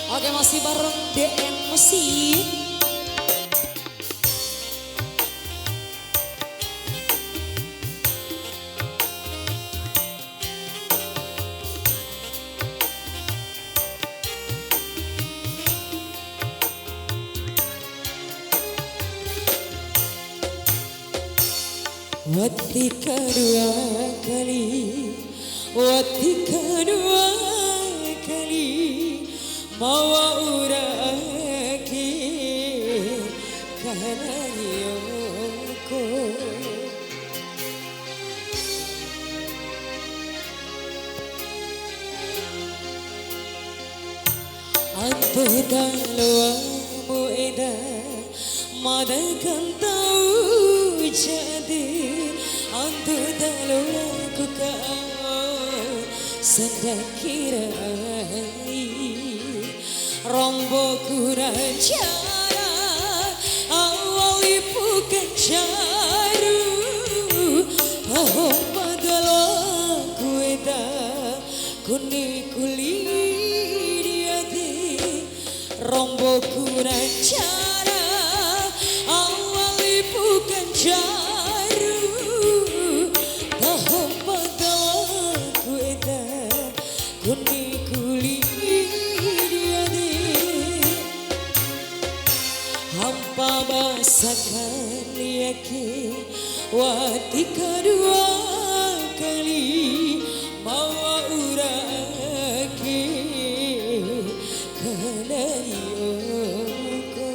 Oke, masih bareng DN Musik. Wati kedua kali, wati kedua kali, mawa uraki kana yoko. Antu dalwamu eda, madakan tahu jadi. Antu dalwaku kau sedang kirai, rombo kurang cara awal bukan caru. Oh padahal eda kuni kulit dia di rombo kurang cara awal bukan caru. Kuni kulit dia di hampa basakan yaki wati kedua kali mawa uraki kana yoko.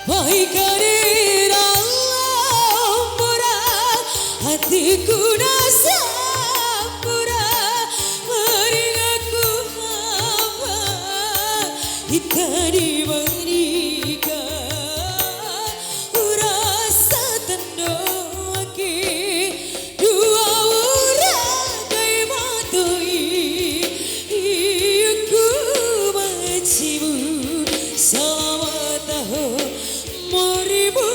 Baik dari dalam murah hatiku nasa murah meringatku apa kita diberikan rasa tendoki dua uragai matui aku mencimu selama tahun meribu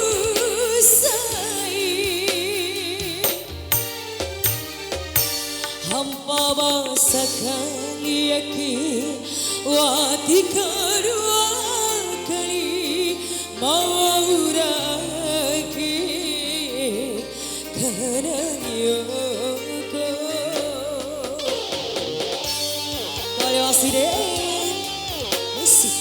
saing hampa basakan yakin wati kedua kali mawa uraki kana yoko. Kali masih deh musik.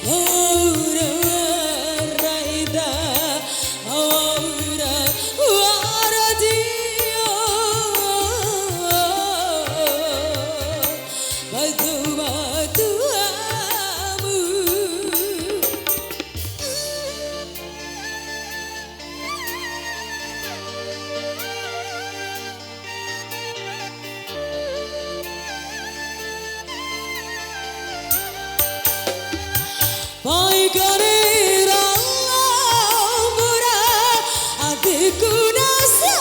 Ora raida ora waradio batu batu amu Pai karera mura adikku nasa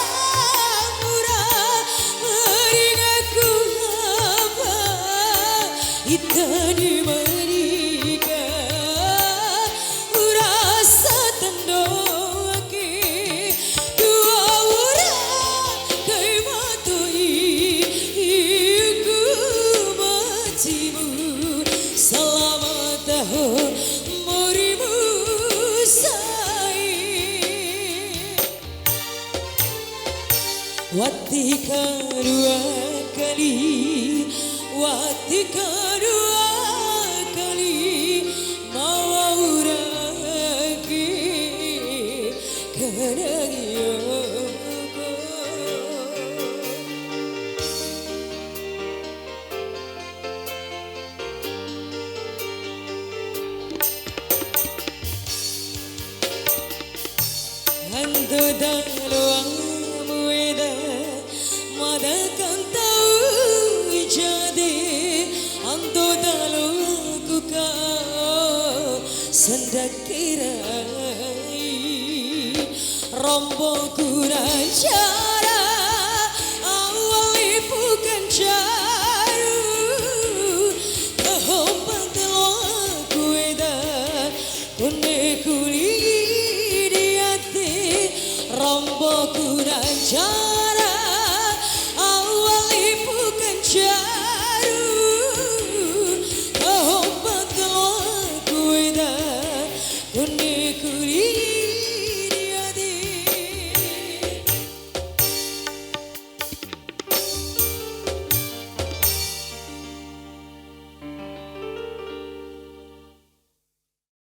mura ringaku apa itani marika rasa tandoki dua ura kai matoi iku macimu selamat tahun Watika dua kali, watika dua kali, mau lagi kerana Ando dalam muida madakan tahu jadi ando dalam kuka sendak kirai rombo kurang cara awali bukan caru kehompan telah kuida kone kuli Rombo kurang cara awali bukan caru kau bakal kuida kuni kuri